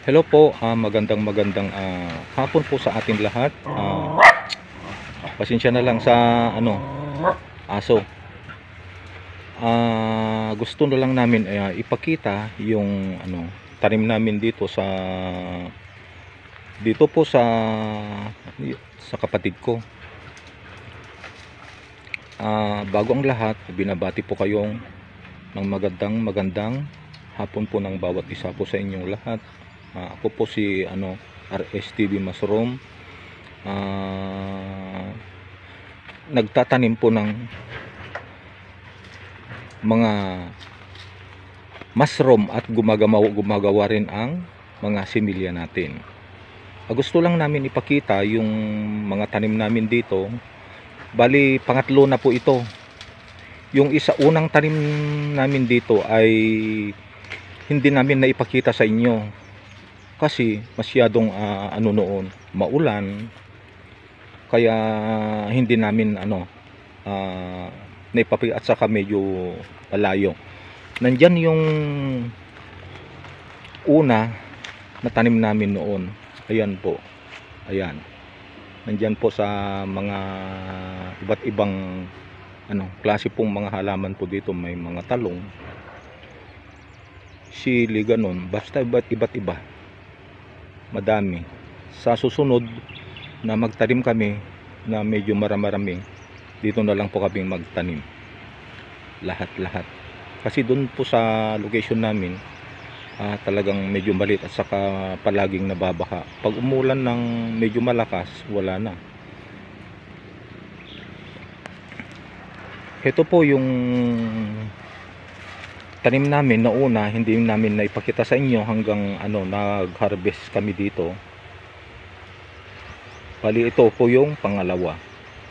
Hello po, magandang hapon po sa atin lahat. Pasensya na lang sa aso. Gusto na lang namin ipakita yung tanim namin dito po sa kapatid ko. Bago ang lahat, binabati po kayong ng magandang hapon po ng bawat isa po sa inyong lahat. Ako po si RSTV Mushroom. Nagtatanim po ng mga mushroom at gumagawa rin ang mga similya natin. Gusto lang namin ipakita yung mga tanim namin dito. Bali pangatlo na po ito. Yung unang tanim namin dito ay hindi namin naipakita sa inyo kasi masyadong noon maulan, kaya hindi namin naipakita, at saka medyo malayo. Nandyan yung una na tanim namin noon. Ayan po, ayan, nandyan po sa mga iba't ibang klase pong mga halaman po dito. May mga talong, sili, ganon, basta iba't iba, madami. Sa susunod na magtanim kami na medyo marami, dito na lang po kami magtanim lahat, kasi doon po sa location namin talagang medyo maliit at saka palaging nababaha. Pag umulan ng medyo malakas, wala na. Ito po yung tanim namin na una, hindi namin naipakita sa inyo hanggang nag-harvest kami dito. Bali ito po yung pangalawa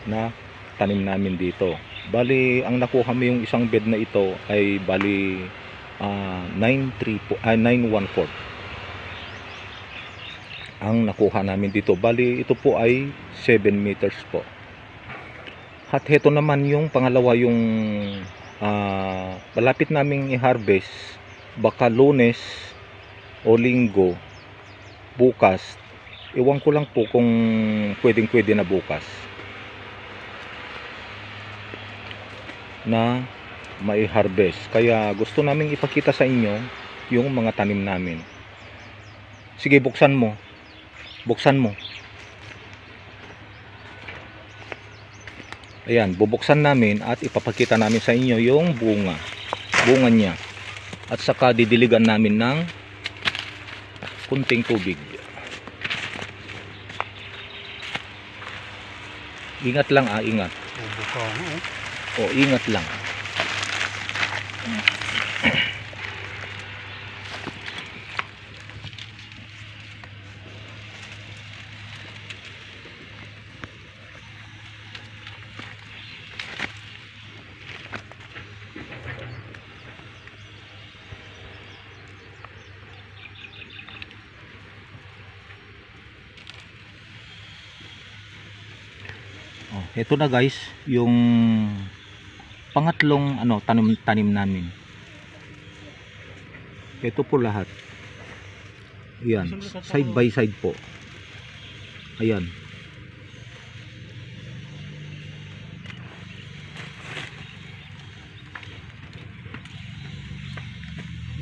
na tanim namin dito. Bali ang nakuha mo yung isang bed na ito ay bali 914 ang nakuha namin dito. Bali ito po ay 7 meters po. At ito naman yung pangalawa, yung malapit naming i-harvest, baka Lunes o Linggo, bukas. Iwan ko lang po kung pwede na bukas na may harvest. Kaya gusto naming ipakita sa inyo yung mga tanim namin. Sige, buksan mo. Ayan, bubuksan namin at ipapakita namin sa inyo yung bunga niya, at saka didiligan namin ng kunting tubig. Ingat lang, ingat. Ingat lang. Ito na guys, yung pangatlong tanim namin. Ito po lahat. Ayan, side by side po. Ayan.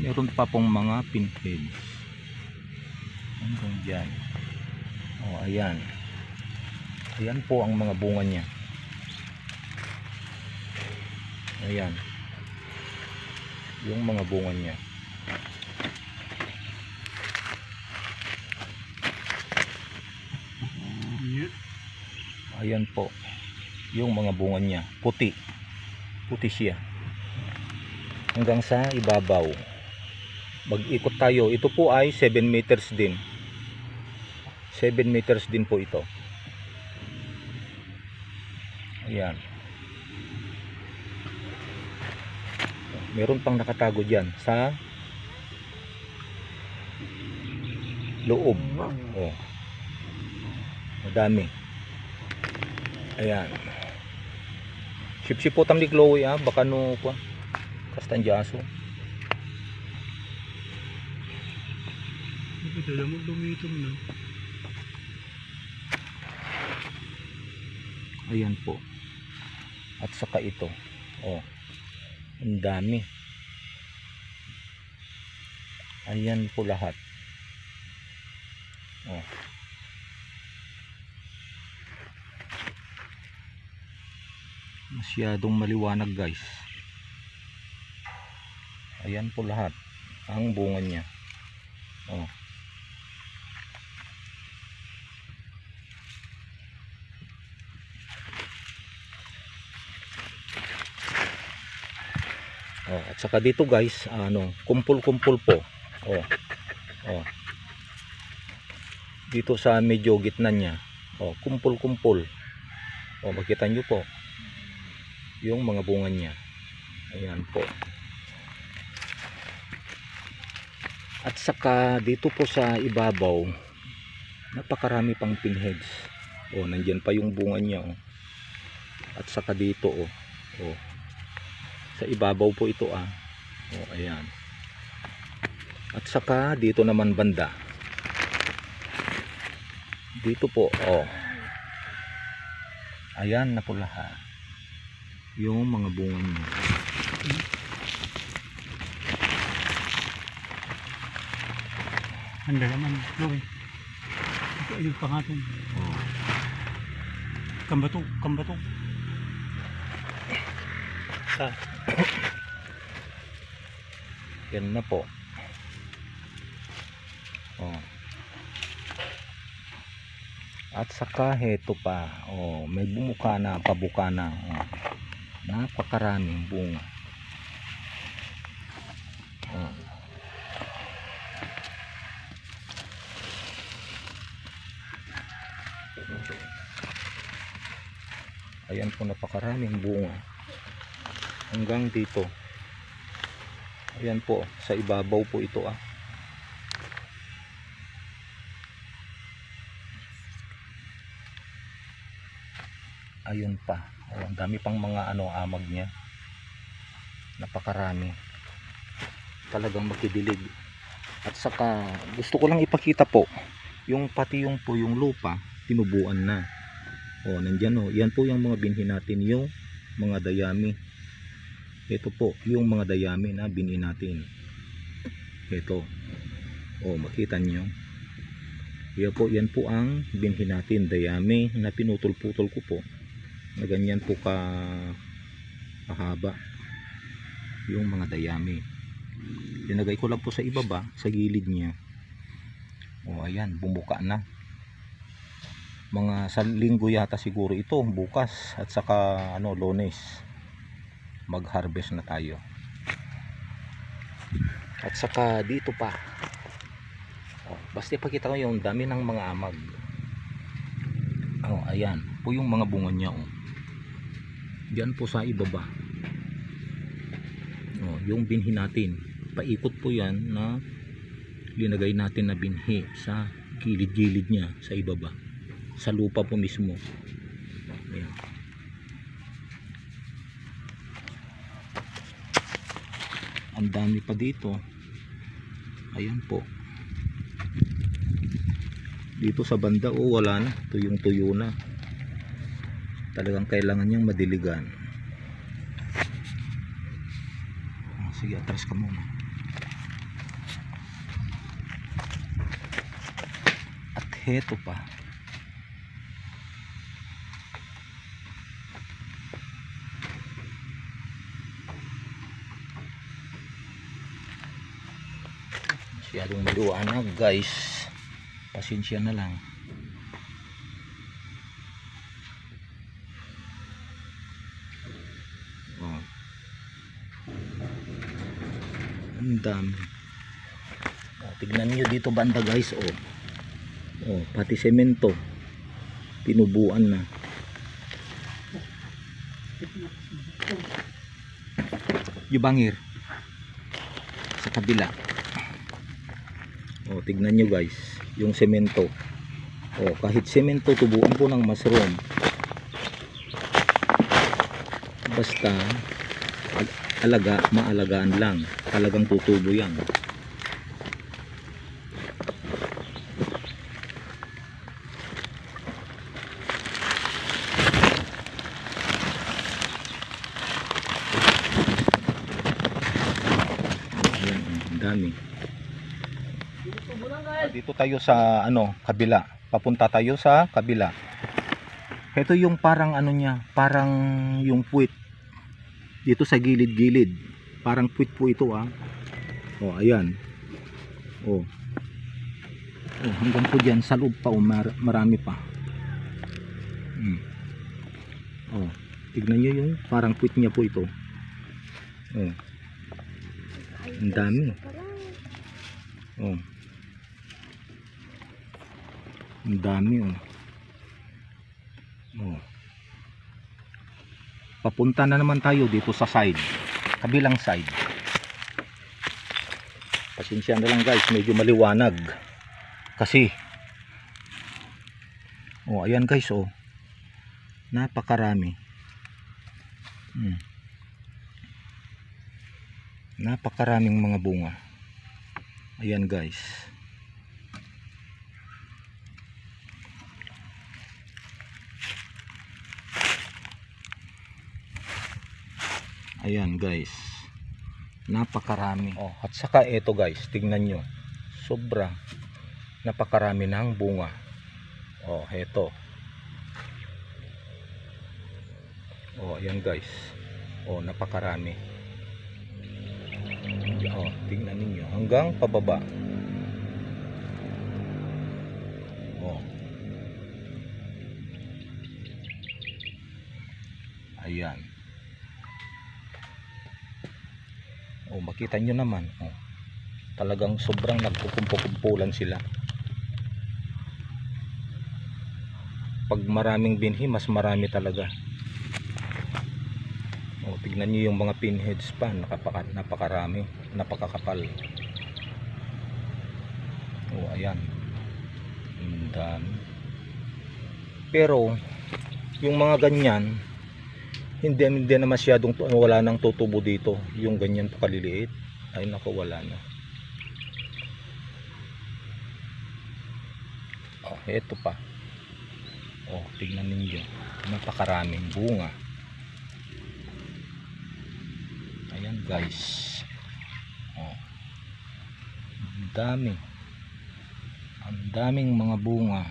Meron pa pong mga pinheads hanggang dyan. Ayan. Ayan po ang mga bunga niya. Ayan, yung mga bunga niya. Ayan po yung mga bunga niya. Puti siya hanggang sa ibabaw. Mag-ikot tayo. Ito po ay 7 meters din. 7 meters din po ito. Ayan. Meron pang nakatago dyan sa loob. Madami. Ayan. Sipsipotam ni Chloe baka kastanjaso. Ito lang mo lumitom na. Ayan po. At saka ito. Oh. Ang dami. Ayan po lahat. Oh. Masyadong maliwanag guys. Ayan po lahat ang bunga niya. Oh. Oh, at saka dito guys, kumpul-kumpul po. Oh. Oh. Dito sa medyo gitna niya. Oh, kumpul-kumpul. Oh, makita niyo po yung mga bunga niya. Ayan po. At saka dito po sa ibabaw, napakarami pang pinheads. Oh, nandiyan pa yung bunga niya oh. At saka dito oh. Oh. Sa ibabaw po ito ah. Oh, ayan. At saka dito naman banda. Dito po oh. Ayan na po lahat. Yung mga bunga niya. Handa naman. Loy. Ito ay yung pangatong. Oh. Kambato. Kambato. Ah. Yan na po. Oh. At saka heto pa. Oh, may bumuka na, pabuka na. Oh. Napakaraming bunga. Oh. Ayan po, napakaraming bunga. Hanggang dito. Ayan po, sa ibabaw po ito ah. Ayun pa. Oh, ang dami pang mga amag niya. Napakarami. Talagang magkidilig. At saka gusto ko lang ipakita po yung pati yung po yung lupa tinubuan na. Oh, nandiyan oh. Yan po yung mga binhi natin, yung mga dayami. Ito po, yung mga dayami na binhi natin. Ito. Oh, makita niyo. Yan po ang binhi natin, dayami na pinutol-putol ko po. Na ganyan po kahaba. Yung mga dayami. Linagay ko lang po sa ibaba, sa gilid niya. Oh, ayan, bumuka na. Mga sa linggo yata siguro ito, bukas at saka Lunes mag-harvest na tayo. At saka dito pa. Oh, basta ipakita ko yung dami ng mga amag. Oh, ayan po yung mga bunga niya oh. Diyan po sa ibaba. Oh, yung binhi natin. Paikot po yan na linagay natin na binhi sa gilid-gilid niya sa ibaba. Sa lupa po mismo. Ayan. Ang dami pa dito. Ayan po. Dito sa banda wala na. Tuyong-tuyo na. Talagang kailangan niyang madiligan. Sige, atras ka muna. At heto pa. Masyadong maliwanag guys, pasensya na lang. Oh. Ang dami. Oh, tignan nyo dito banda guys oh. Oh, pati semento tinubuan na. Yung bangir sa kabila. Oh, tignan nyo guys, yung semento. Oh, kahit semento tubuan po ng mushroom. Basta maalagaan lang. Talagang tutubo yan. Ang dami. Dito tayo sa kabila. Papunta tayo sa kabila. Ito yung parang niya, parang yung puwit. Dito sa gilid-gilid. Parang puwit po ito ah. Oh, ayan. Oh. Oh, hanggang po diyan sa loob pa marami pa. Oh, tignan niyo yung parang puwit niya po ito. Oh. Ang dami. Oh. Ang dami oh. Oh. Papunta na naman tayo dito sa side. Kabilang side. Pasensya na lang guys, medyo maliwanag. Kasi oh, ayan guys oh. Napakarami. Napakaraming mga bunga. Ayan guys. Ayan guys. Napakarami. Oh, at saka ito guys, tingnan nyo. Sobra. Napakarami ng bunga. Oh, ito. Oh, ayan guys. Oh, napakarami. Oh, tingnan ninyo hanggang pababa. Oh. Ayan. Oh, makita nyo naman. Oh. Talagang sobrang nagkukumpo-kumpulan sila. Pag maraming binhi, mas marami talaga. Oh, tignan niyo yung mga pinheads pa, napakarami, napakakapal. Oh, ayan. Ang dami. Pero yung mga ganyan, hindi na masyadong wala nang tutubo dito. Yung ganyan po kaliliit, ay naku, wala na. Oh, eto pa. Oh, tignan ninyo, napakaraming bunga. Ayan guys. Oh. Ang dami. Ang daming mga bunga.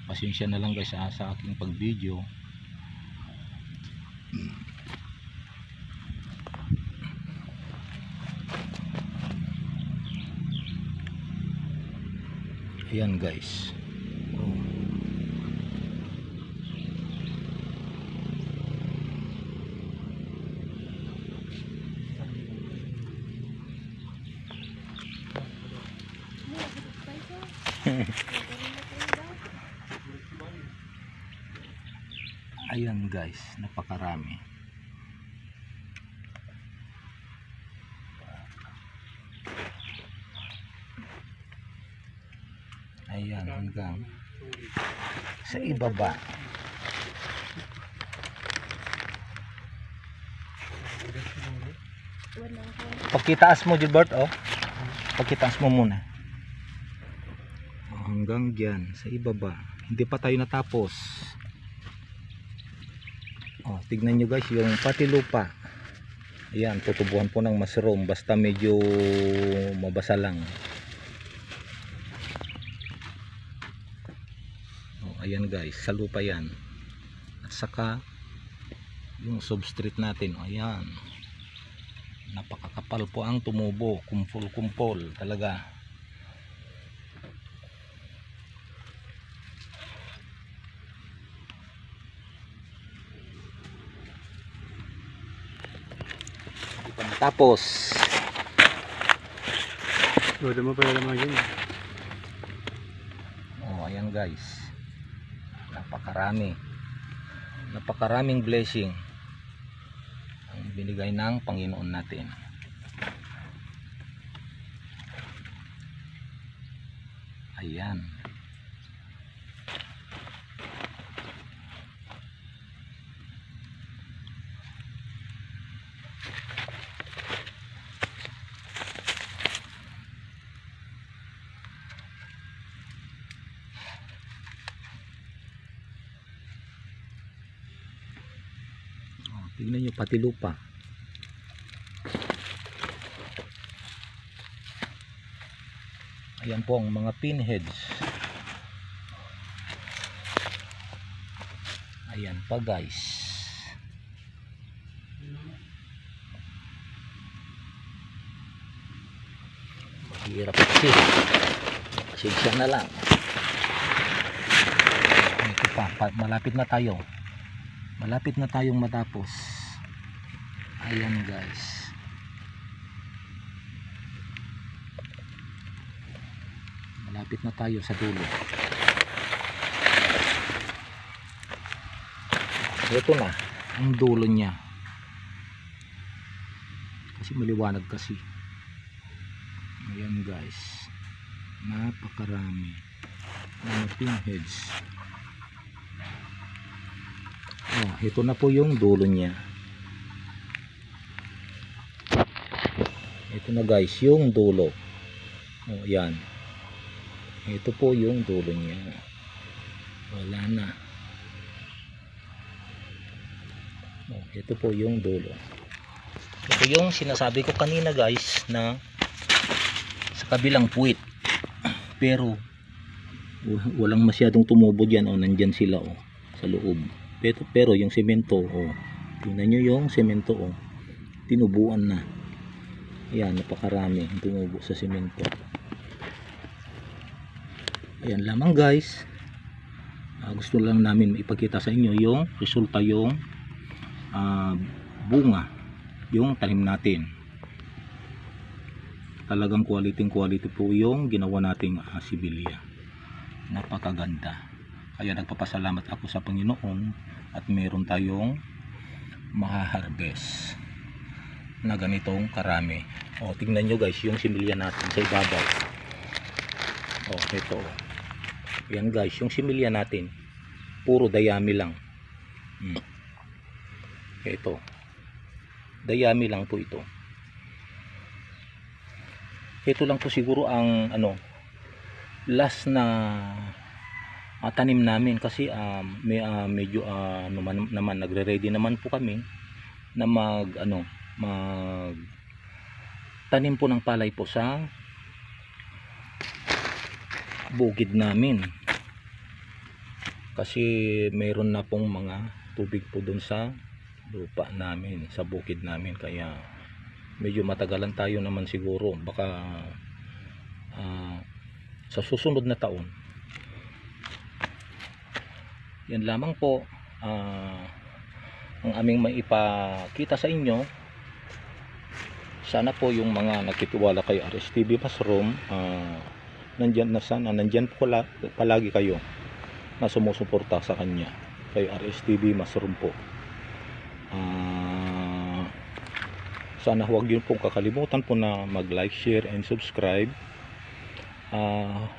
Pasensya na lang guys sa aking pag-video. Ayan guys. Oh. Ayan guys, napakarami. Ayan hanggang sa ibaba. Pagkitaas mo Gilbert oh. Pagkitaas mo muna. Oh, hanggang diyan sa ibaba. Hindi pa tayo natapos. Oh, tignan nyo guys yung pati lupa. Ayan, tutubuhan po ng mushroom basta medyo mabasa lang. Oh, ayan guys, sa lupa yan. At saka yung substrate natin, oh, ayan. Napakakapal po ang tumubo, kumpol-kumpol talaga. Tapos oh, ayan guys, napakaraming blessing ang binigay ng Panginoon natin. Ayan. Tignan nyo pati lupa. Ayan po ang mga pinheads. Ayan pa guys. Hirap kasi. Pasensya na lang. Ito pa, malapit na tayo. Malapit na tayong matapos. Ayan guys. Malapit na tayo sa dulo. Ito na ang dulo niya. Kasi maliwanag kasi. Ayan guys. Napakarami mga pinheads. Oh, ito na po yung dulo niya. Ito na guys yung dulo. Oh, yan. Ito po yung dulo niya. Wala na. Oh, ito po yung dulo. Ito yung sinasabi ko kanina guys na sa kabilang puwit. Pero walang masyadong tumubo dyan. Oh, nandyan sila oh, sa loob. Pero yung semento oh, tingnan nyo yung semento oh, tinubuan na. Ayan, napakarami ang tumubo sa semento. Ayan lamang guys. Gusto lang namin ipakita sa inyo yung resulta, yung bunga, yung tanim natin. Talagang quality po yung ginawa nating sibilya. Napakaganda. Kaya nagpapasalamat ako sa Panginoon at meron tayong maha-harvest na ganitong karami. O, tingnan nyo guys yung similya natin sa ibabaw. O, ito. Yan guys, yung similya natin puro dayami lang. Ito. Dayami lang po ito. Ito lang po siguro ang last na tanim namin kasi medyo naman nagre-ready naman po kami na mag tanim po ng palay po sa bukid namin. Kasi mayroon na pong mga tubig po dun sa lupa namin, sa bukid namin, kaya medyo matagalan tayo naman siguro, baka sa susunod na taon. Yan lamang po ang aming maipakita sa inyo. Sana po yung mga nakitiwala kay RSTV Mushroom, nandyan po palagi kayo na sumusuporta sa kanya, kay RSTV Mushroom po. Sana huwag niyo pong kakalimutan po na mag-like, share, and subscribe.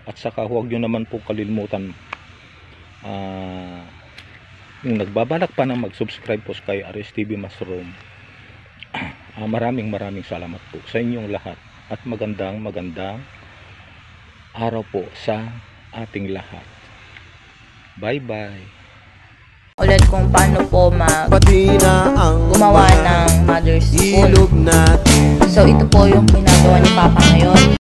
At saka huwag niyo naman po kalimutan yung nagbabalak pa na mag-subscribe po kay RSTV Mushroom. Maraming salamat po sa inyong lahat at magandang araw po sa ating lahat. Bye bye. Ulit kung paano po patina ang gumawa ng mother's spoon. ilog natin. So ito po yung ginagawa ni Papa ngayon.